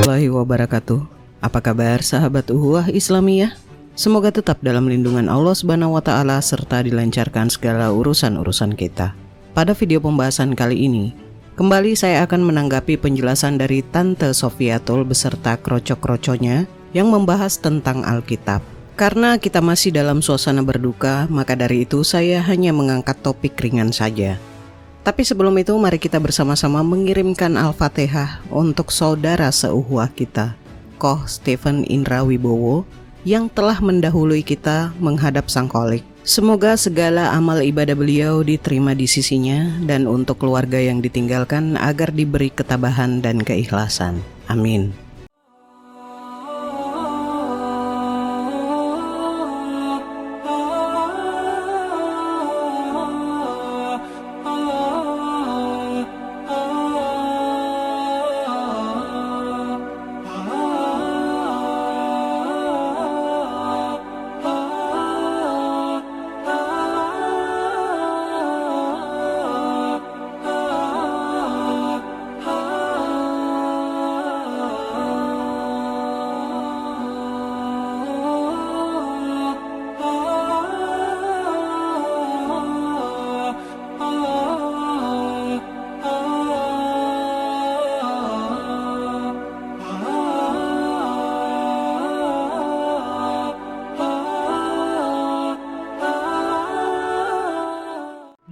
Warahmatullahi wabarakatuh. Apa kabar sahabat Uhuwah Islamiyah? Semoga tetap dalam lindungan Allah Subhanahu wa taala serta dilancarkan segala urusan-urusan kita. Pada video pembahasan kali ini, kembali saya akan menanggapi penjelasan dari Tante Sofiatul beserta kroco-kroconya yang membahas tentang Alkitab. Karena kita masih dalam suasana berduka, maka dari itu saya hanya mengangkat topik ringan saja. Tapi sebelum itu mari kita bersama-sama mengirimkan Al-Fatihah untuk saudara seuhuwah kita, Koh Stephen Indra Wibowo, yang telah mendahului kita menghadap Sang Kholik. Semoga segala amal ibadah beliau diterima di sisinya dan untuk keluarga yang ditinggalkan agar diberi ketabahan dan keikhlasan. Amin.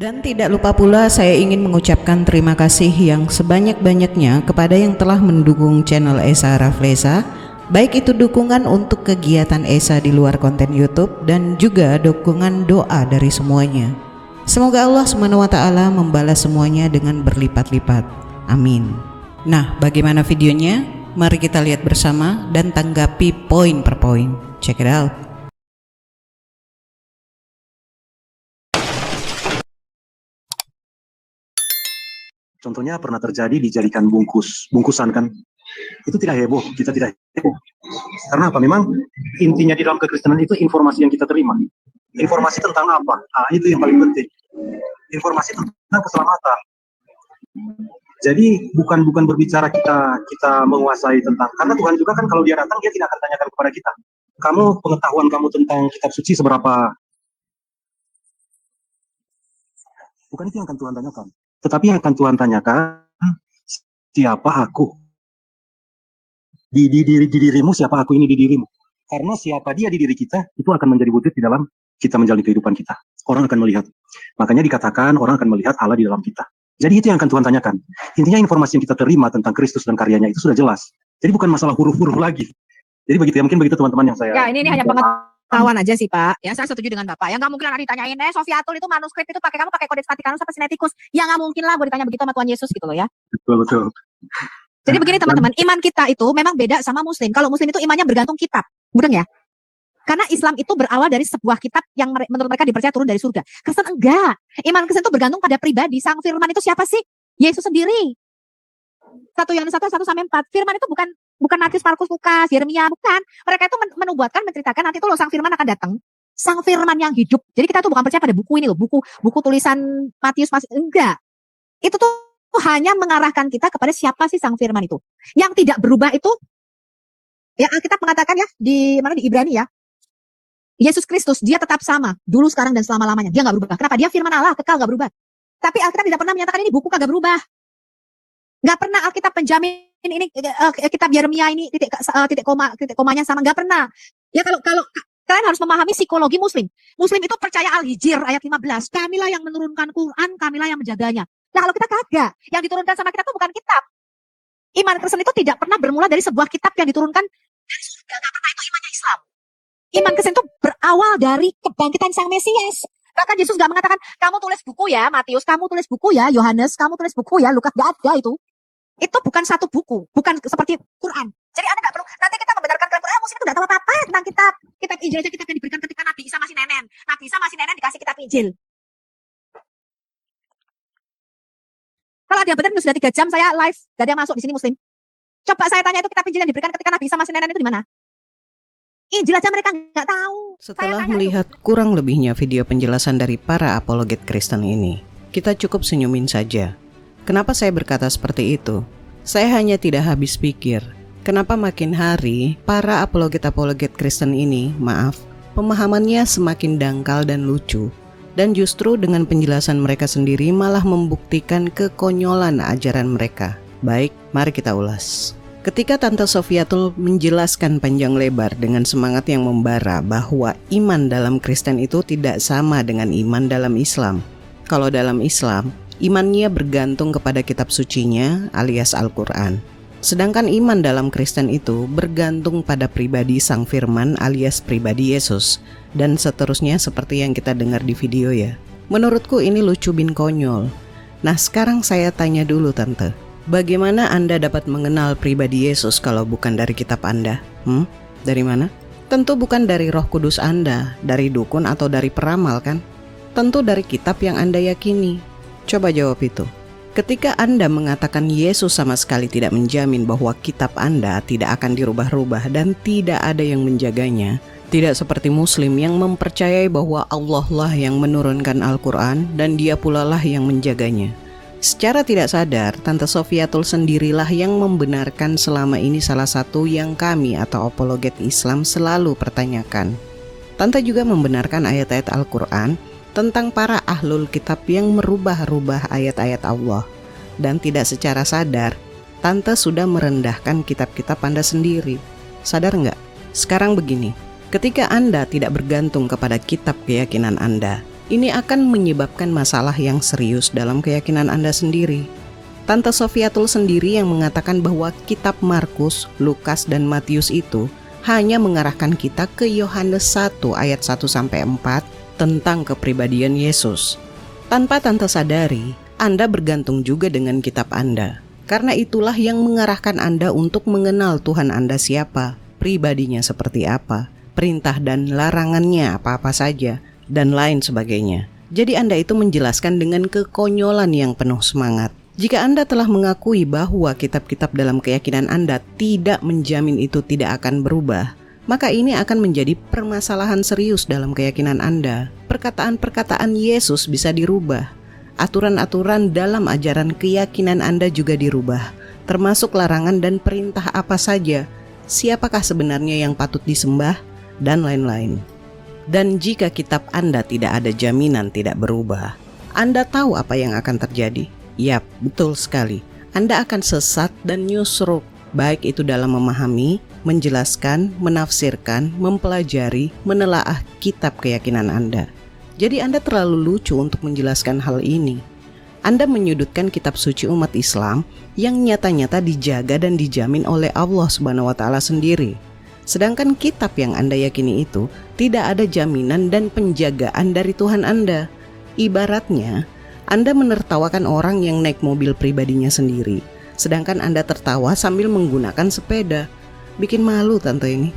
Dan tidak lupa pula saya ingin mengucapkan terima kasih yang sebanyak-banyaknya kepada yang telah mendukung channel Esa Raflesa, baik itu dukungan untuk kegiatan Esa di luar konten YouTube dan juga dukungan doa dari semuanya. Semoga Allah SWT membalas semuanya dengan berlipat-lipat. Amin. Nah, bagaimana videonya? Mari kita lihat bersama dan tanggapi poin per poin. Check it out. Contohnya pernah terjadi dijadikan bungkusan kan, itu tidak heboh, kita tidak heboh. Karena apa? Memang intinya di dalam kekristenan itu informasi yang kita terima. Informasi tentang apa? Nah, itu yang paling penting. Informasi tentang keselamatan. Jadi bukan berbicara kita menguasai tentang, karena Tuhan juga kan kalau dia datang dia tidak akan tanyakan kepada kita. Pengetahuan kamu tentang kitab suci seberapa? Bukan itu yang akan Tuhan tanyakan. Tetapi yang akan Tuhan tanyakan, siapa aku? Di dirimu, siapa aku ini di dirimu? Karena siapa dia di diri kita, itu akan menjadi wujud di dalam kita menjalani kehidupan kita. Orang akan melihat. Makanya dikatakan orang akan melihat Allah di dalam kita. Jadi itu yang akan Tuhan tanyakan. Intinya informasi yang kita terima tentang Kristus dan karyanya itu sudah jelas. Jadi bukan masalah huruf-huruf lagi. Jadi begitu ya, mungkin begitu teman-teman yang saya... Ya, ini hanya pengetahuan aja sih Pak. Ya, saya setuju dengan Bapak. Yang nggak mungkin nanti ditanyain, Sofiatul itu manuskrip itu kamu pakai Codex Vaticanus apa Sinaiticus? Ya nggak mungkin lah gue ditanya begitu sama Tuhan Yesus gitu loh ya. Betul. Jadi begini teman-teman, iman kita itu memang beda sama Muslim. Kalau Muslim itu imannya bergantung kitab, mudeng ya? Karena Islam itu berawal dari sebuah kitab yang menurut mereka dipercaya turun dari surga. Kristen enggak. Iman Kristen itu bergantung pada pribadi. Sang Firman itu siapa sih? Yesus sendiri. 1 Yohanes 1:1-4. Firman itu bukan Matius, Markus, Lukas, Yeremia, bukan. Mereka itu menubuatkan, menceritakan nanti itu loh Sang Firman akan datang. Sang Firman yang hidup. Jadi kita tuh bukan percaya pada buku ini loh, buku tulisan Matius, enggak. Itu tuh hanya mengarahkan kita kepada siapa sih Sang Firman itu. Yang tidak berubah itu, ya Alkitab mengatakan ya, di Ibrani ya, Yesus Kristus, dia tetap sama, dulu, sekarang, dan selama-lamanya. Dia nggak berubah. Kenapa? Dia firman Allah, kekal, nggak berubah. Tapi Alkitab tidak pernah menyatakan ini buku kagak berubah. Nggak pernah Alkitab penjamin ini kitab Yeremia ini titik komanya sama, nggak pernah. Ya kalau kalian harus memahami psikologi Muslim. Muslim itu percaya Al-Hijr ayat 15. Kamilah yang menurunkan Quran, kamilah yang menjaganya. Nah kalau kita kagak, yang diturunkan sama kita itu bukan kitab. Iman Kristen itu tidak pernah bermula dari sebuah kitab yang diturunkan dari surga. Nggak pernah, itu imannya Islam. Iman Kristen itu berawal dari kebangkitan Sang Mesias. Bahkan Yesus gak mengatakan, kamu tulis buku ya Matius, kamu tulis buku ya Yohanes, kamu tulis buku ya Lukas. Gak ada itu. Itu bukan satu buku, bukan seperti Quran. Jadi Anda gak perlu, nanti kita membenarkan Quran, muslim itu gak tahu apa-apa tentang kitab. Kitab Injil aja kitab yang diberikan ketika Nabi Isa masih nenen. Nabi Isa masih nenen dikasih kitab Injil. Kalau ada benar sudah 3 jam saya live, gak ada yang masuk di sini muslim. Coba saya tanya itu kitab Injil yang diberikan ketika Nabi Isa masih nenen itu di mana? Injil aja mereka nggak tahu. Setelah melihat kurang lebihnya video penjelasan dari para apologet Kristen ini, kita cukup senyumin saja. Kenapa saya berkata seperti itu? Saya hanya tidak habis pikir, kenapa makin hari para apologet Kristen ini, pemahamannya semakin dangkal dan lucu. Dan justru dengan penjelasan mereka sendiri malah membuktikan kekonyolan ajaran mereka. Baik, mari kita ulas. Ketika Tante Sofiatul menjelaskan panjang lebar dengan semangat yang membara bahwa iman dalam Kristen itu tidak sama dengan iman dalam Islam. Kalau dalam Islam, imannya bergantung kepada kitab sucinya alias Al-Quran. Sedangkan iman dalam Kristen itu bergantung pada pribadi Sang Firman alias pribadi Yesus. Dan seterusnya seperti yang kita dengar di video ya. Menurutku ini lucu bin konyol. Nah sekarang saya tanya dulu Tante. Bagaimana Anda dapat mengenal pribadi Yesus kalau bukan dari kitab Anda? Dari mana? Tentu bukan dari Roh Kudus Anda, dari dukun atau dari peramal kan? Tentu dari kitab yang Anda yakini. Coba jawab itu. Ketika Anda mengatakan Yesus sama sekali tidak menjamin bahwa kitab Anda tidak akan dirubah-rubah dan tidak ada yang menjaganya, tidak seperti Muslim yang mempercayai bahwa Allah lah yang menurunkan Al-Quran dan Dia pula lah yang menjaganya. Secara tidak sadar, Tante Sofiatul sendirilah yang membenarkan selama ini salah satu yang kami atau apologet Islam selalu pertanyakan. Tante juga membenarkan ayat-ayat Al-Quran tentang para ahlul kitab yang merubah-rubah ayat-ayat Allah. Dan tidak secara sadar, Tante sudah merendahkan kitab-kitab Anda sendiri. Sadar nggak? Sekarang begini, ketika Anda tidak bergantung kepada kitab keyakinan Anda, ini akan menyebabkan masalah yang serius dalam keyakinan Anda sendiri. Tante Sofiatul sendiri yang mengatakan bahwa kitab Markus, Lukas, dan Matius itu hanya mengarahkan kita ke Yohanes 1 ayat 1-4 tentang kepribadian Yesus. Tanpa Tante sadari, Anda bergantung juga dengan kitab Anda. Karena itulah yang mengarahkan Anda untuk mengenal Tuhan Anda siapa, pribadinya seperti apa, perintah dan larangannya apa-apa saja, dan lain sebagainya. Jadi Anda itu menjelaskan dengan kekonyolan yang penuh semangat. Jika Anda telah mengakui bahwa kitab-kitab dalam keyakinan Anda tidak menjamin itu tidak akan berubah, maka ini akan menjadi permasalahan serius dalam keyakinan Anda. Perkataan-perkataan Yesus bisa dirubah. Aturan-aturan dalam ajaran keyakinan Anda juga dirubah, termasuk larangan dan perintah apa saja, siapakah sebenarnya yang patut disembah, dan lain-lain. Dan jika kitab Anda tidak ada jaminan tidak berubah, Anda tahu apa yang akan terjadi? Yap, betul sekali. Anda akan sesat dan nyusruk, baik itu dalam memahami, menjelaskan, menafsirkan, mempelajari, menelaah kitab keyakinan Anda. Jadi Anda terlalu lucu untuk menjelaskan hal ini. Anda menyudutkan kitab suci umat Islam yang nyata-nyata dijaga dan dijamin oleh Allah SWT sendiri. Sedangkan kitab yang Anda yakini itu tidak ada jaminan dan penjagaan dari Tuhan Anda. Ibaratnya, Anda menertawakan orang yang naik mobil pribadinya sendiri, sedangkan Anda tertawa sambil menggunakan sepeda. Bikin malu Tante ini.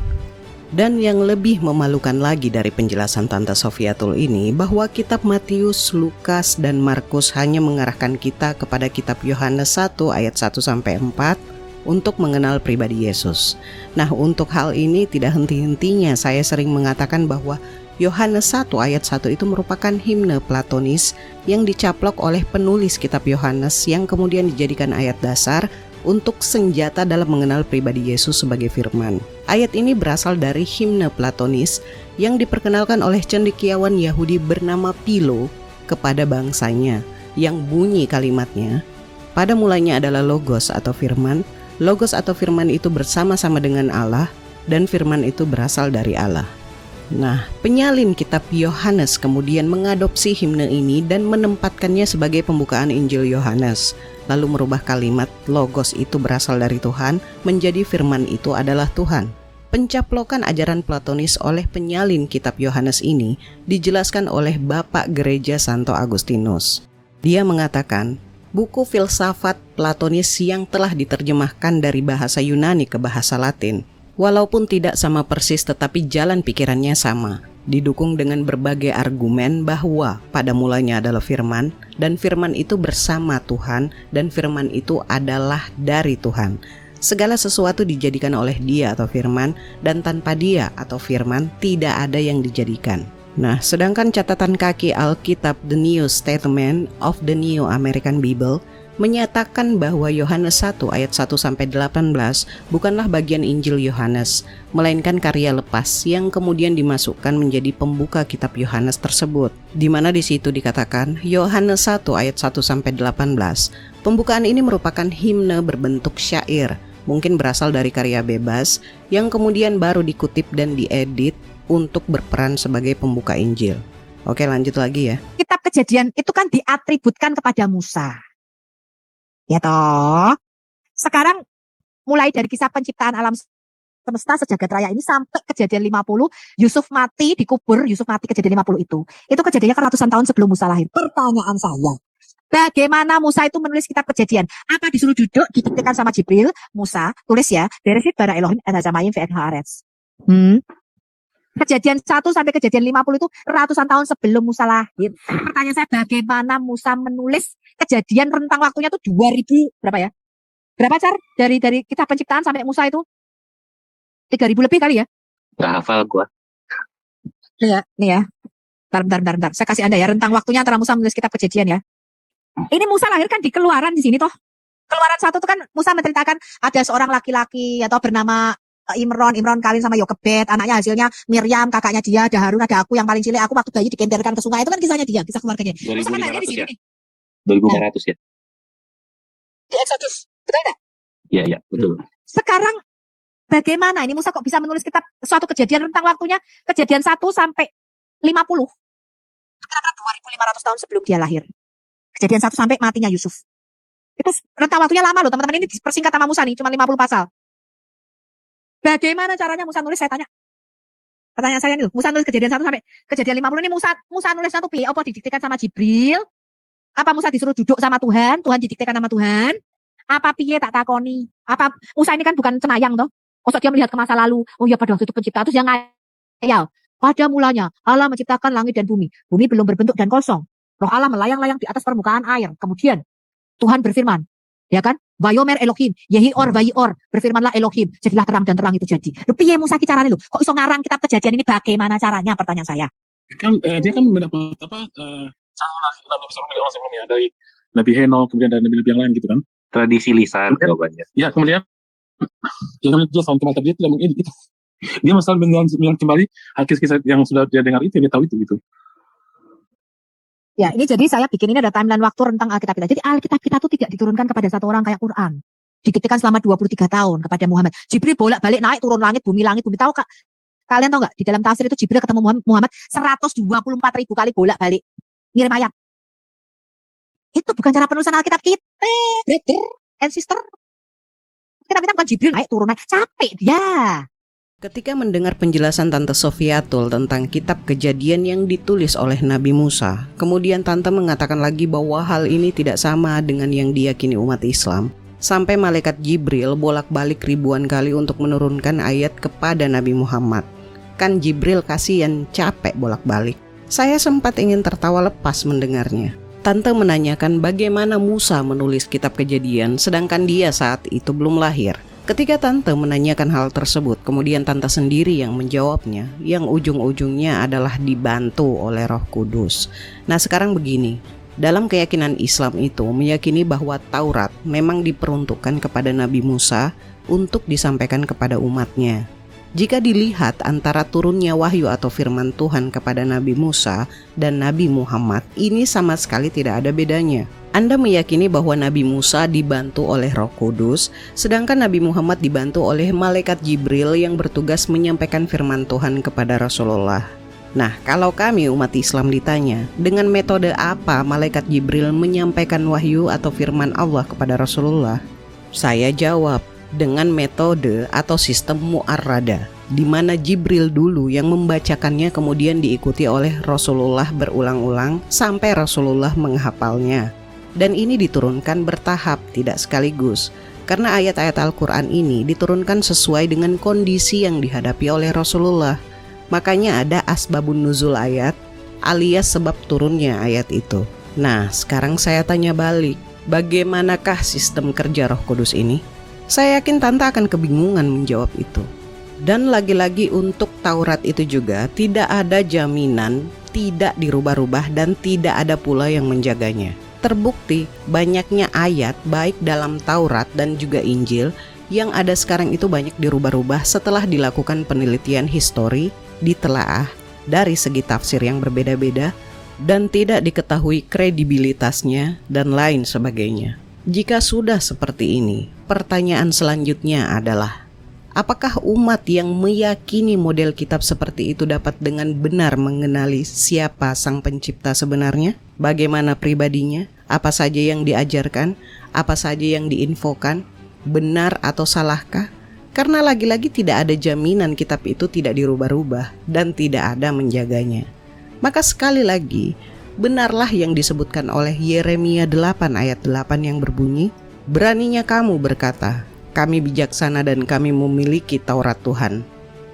Dan yang lebih memalukan lagi dari penjelasan Tante Sofiatul ini, bahwa kitab Matius, Lukas, dan Markus hanya mengarahkan kita kepada kitab Yohanes 1 ayat 1-4 untuk mengenal pribadi Yesus. Nah, untuk hal ini tidak henti-hentinya saya sering mengatakan bahwa Yohanes 1 ayat 1 itu merupakan himne platonis yang dicaplok oleh penulis kitab Yohanes yang kemudian dijadikan ayat dasar untuk senjata dalam mengenal pribadi Yesus sebagai firman. Ayat ini berasal dari himne platonis yang diperkenalkan oleh cendekiawan Yahudi bernama Philo kepada bangsanya, yang bunyi kalimatnya, pada mulanya adalah logos atau firman. Logos atau firman itu bersama-sama dengan Allah, dan firman itu berasal dari Allah. Nah, penyalin kitab Yohanes kemudian mengadopsi himne ini dan menempatkannya sebagai pembukaan Injil Yohanes, lalu merubah kalimat logos itu berasal dari Tuhan menjadi firman itu adalah Tuhan. Pencaplokan ajaran Platonis oleh penyalin kitab Yohanes ini dijelaskan oleh Bapak Gereja Santo Agustinus. Dia mengatakan, buku filsafat Platonis yang telah diterjemahkan dari bahasa Yunani ke bahasa Latin, walaupun tidak sama persis tetapi jalan pikirannya sama, didukung dengan berbagai argumen bahwa pada mulanya adalah firman, dan firman itu bersama Tuhan, dan firman itu adalah dari Tuhan. Segala sesuatu dijadikan oleh dia atau firman, dan tanpa dia atau firman tidak ada yang dijadikan. Nah, sedangkan catatan kaki Alkitab The New Statement of the New American Bible menyatakan bahwa Yohanes 1 ayat 1-18 bukanlah bagian Injil Yohanes, melainkan karya lepas yang kemudian dimasukkan menjadi pembuka kitab Yohanes tersebut, di mana di situ dikatakan Yohanes 1 ayat 1-18. Pembukaan ini merupakan himne berbentuk syair, mungkin berasal dari karya bebas yang kemudian baru dikutip dan diedit untuk berperan sebagai pembuka Injil. Oke, lanjut lagi ya. Kitab Kejadian itu kan diatributkan kepada Musa. Ya toh. Sekarang mulai dari kisah penciptaan alam semesta sejagat raya ini sampai kejadian 50, Yusuf mati dikubur, Yusuf mati kejadian 50 itu. Itu kejadiannya kan ratusan tahun sebelum Musa lahir. Pertanyaan saya, bagaimana Musa itu menulis kitab Kejadian? Apa disuruh duduk didiktekan sama Jibril? Musa, tulis ya, Bereshit bara Elohim anazamayim ve'et haaretz. Kejadian 1 sampai kejadian 50 itu ratusan tahun sebelum Musa lahir. Pertanyaan saya, bagaimana Musa menulis kejadian rentang waktunya tuh 2000 berapa ya? Berapa Car? Dari kitab penciptaan sampai Musa itu 3000 lebih kali ya? Nggak hafal gua. Iya, nih ya. Bentar. Saya kasih Anda ya rentang waktunya antara Musa menulis kitab Kejadian ya. Ini Musa lahir kan di Keluaran di sini toh. Keluaran 1 itu kan Musa menceritakan ada seorang laki-laki atau bernama Imron kawin sama Yokebed, anaknya hasilnya Miriam, kakaknya dia, ada Harun, ada aku yang paling cilik, aku waktu bayi digenderkan ke sungai, itu kan kisahnya dia, kisah keluarganya. Musa kan lahirnya di sini nih. 2500 ya? Di Exodus, betul tidak? Iya, betul. Sekarang bagaimana ini Musa kok bisa menulis kitab suatu kejadian rentang waktunya kejadian 1 sampai 50? Kira-kira 2500 tahun sebelum dia lahir. Kejadian 1 sampai matinya Yusuf. Itu rentang waktunya lama loh teman-teman, ini dipersingkat sama Musa nih, cuma 50 pasal. Bagaimana caranya Musa nulis, saya tanya. Pertanyaan saya nih, Musa nulis kejadian 1 sampai kejadian 50 ini Musa nulis satu piye? Apa didiktekan sama Jibril? Apa Musa disuruh duduk sama Tuhan? Tuhan didiktekan sama Tuhan? Apa piye tak takoni? Apa Musa ini kan bukan cenayang toh? Maksud dia melihat ke masa lalu. Oh ya pada waktu itu pencipta, terus yang ngayal. Pada mulanya Allah menciptakan langit dan bumi. Bumi belum berbentuk dan kosong. Roh Allah melayang-layang di atas permukaan air. Kemudian Tuhan berfirman, ya kan? Vayomer Elohim, Yehior Vayior, berfirmanlah Elohim, jadilah terang dan terang itu jadi. Lu piye Musa ki carane lho? Kok iso ngarang kitab Kejadian ini, bagaimana caranya? Pertanyaan saya. Kan dia kan mendapat nabi sebelumnya dari Nabi Henok, kemudian dari nabi-nabi yang lain gitu kan. Tradisi lisan jawabannya. Ya, kemudian dia sama teman dia tidak mengedit itu. Dia masalah mengulang kembali kisah yang sudah dia dengar itu, dia tahu itu gitu. Ya, ini jadi saya bikin ini ada timeline waktu rentang Alkitab kita. Jadi Alkitab kita tuh tidak diturunkan kepada satu orang kayak Quran. Didiktekan selama 23 tahun kepada Muhammad. Jibril bolak-balik naik turun langit, bumi. Tahu Kak? Kalian tahu nggak? Di dalam tafsir itu Jibril ketemu Muhammad 124.000 kali bolak-balik. Ngirim ayat. Itu bukan cara penulisan Alkitab kita, brother and sister. Kita bukan Jibril naik turun naik. Capek dia. Ketika mendengar penjelasan Tante Sofiatul tentang kitab Kejadian yang ditulis oleh Nabi Musa, kemudian Tante mengatakan lagi bahwa hal ini tidak sama dengan yang diyakini umat Islam. Sampai malaikat Jibril bolak-balik ribuan kali untuk menurunkan ayat kepada Nabi Muhammad. Kan Jibril kasihan capek bolak-balik. Saya sempat ingin tertawa lepas mendengarnya. Tante menanyakan bagaimana Musa menulis kitab Kejadian sedangkan dia saat itu belum lahir. Ketika Tante menanyakan hal tersebut, kemudian Tante sendiri yang menjawabnya, yang ujung-ujungnya adalah dibantu oleh Roh Kudus. Nah sekarang begini, dalam keyakinan Islam itu meyakini bahwa Taurat memang diperuntukkan kepada Nabi Musa untuk disampaikan kepada umatnya. Jika dilihat antara turunnya wahyu atau firman Tuhan kepada Nabi Musa dan Nabi Muhammad, ini sama sekali tidak ada bedanya. Anda meyakini bahwa Nabi Musa dibantu oleh Roh Kudus, sedangkan Nabi Muhammad dibantu oleh malaikat Jibril yang bertugas menyampaikan firman Tuhan kepada Rasulullah. Nah, kalau kami umat Islam ditanya, dengan metode apa malaikat Jibril menyampaikan wahyu atau firman Allah kepada Rasulullah? Saya jawab, dengan metode atau sistem mu'arrada. di mana Jibril dulu yang membacakannya kemudian diikuti oleh Rasulullah berulang-ulang sampai Rasulullah menghafalnya. Dan ini diturunkan bertahap, tidak sekaligus. Karena ayat-ayat Al-Quran ini diturunkan sesuai dengan kondisi yang dihadapi oleh Rasulullah. Makanya ada asbabun nuzul ayat, alias sebab turunnya ayat itu. Nah, sekarang saya tanya balik, bagaimanakah sistem kerja Roh Kudus ini? Saya yakin Tante akan kebingungan menjawab itu. Dan lagi-lagi untuk Taurat itu juga tidak ada jaminan, tidak dirubah-rubah dan tidak ada pula yang menjaganya. Terbukti banyaknya ayat baik dalam Taurat dan juga Injil yang ada sekarang itu banyak dirubah-rubah setelah dilakukan penelitian histori, ditelaah dari segi tafsir yang berbeda-beda dan tidak diketahui kredibilitasnya dan lain sebagainya. Jika sudah seperti ini, pertanyaan selanjutnya adalah, apakah umat yang meyakini model kitab seperti itu dapat dengan benar mengenali siapa sang pencipta sebenarnya? Bagaimana pribadinya? Apa saja yang diajarkan? Apa saja yang diinfokan? Benar atau salahkah? Karena lagi-lagi tidak ada jaminan kitab itu tidak dirubah-rubah dan tidak ada menjaganya. Maka sekali lagi, benarlah yang disebutkan oleh Yeremia 8 ayat 8 yang berbunyi, beraninya kamu berkata, kami bijaksana dan kami memiliki Taurat Tuhan.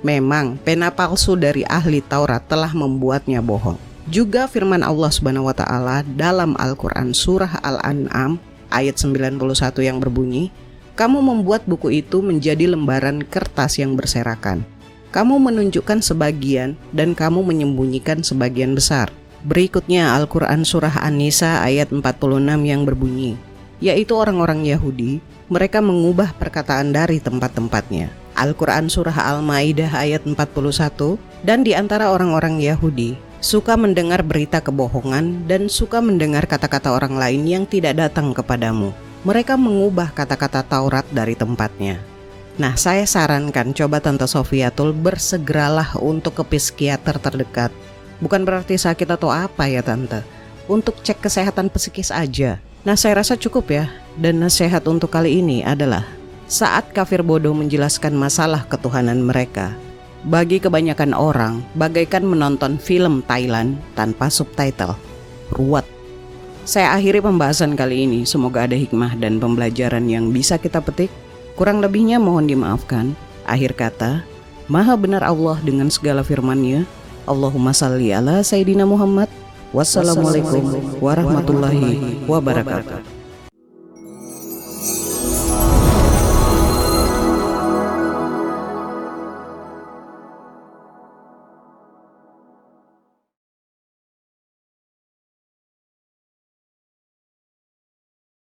Memang pena palsu dari ahli Taurat telah membuatnya bohong. Juga firman Allah Subhanahu wa taala dalam Al-Qur'an surah Al-An'am ayat 91 yang berbunyi, kamu membuat buku itu menjadi lembaran kertas yang berserakan. Kamu menunjukkan sebagian dan kamu menyembunyikan sebagian besar. Berikutnya Al-Qur'an surah An-Nisa ayat 46 yang berbunyi, yaitu orang-orang Yahudi, mereka mengubah perkataan dari tempat-tempatnya. Al-Qur'an surah Al-Maidah ayat 41, dan di antara orang-orang Yahudi suka mendengar berita kebohongan dan suka mendengar kata-kata orang lain yang tidak datang kepadamu. Mereka mengubah kata-kata Taurat dari tempatnya. Nah, saya sarankan coba Tante Sofiatul bersegeralah untuk ke psikiater terdekat. Bukan berarti sakit atau apa ya Tante, untuk cek kesehatan psikis aja. Nah, saya rasa cukup ya. Dan nasihat untuk kali ini adalah, saat kafir bodoh menjelaskan masalah ketuhanan mereka, bagi kebanyakan orang bagaikan menonton film Thailand tanpa subtitle. Ruwet. Saya akhiri pembahasan kali ini, semoga ada hikmah dan pembelajaran yang bisa kita petik. Kurang lebihnya mohon dimaafkan. Akhir kata, Maha benar Allah dengan segala firman-Nya. Allahumma salli ala Sayyidina Muhammad. Wassalamualaikum warahmatullahi wabarakatuh.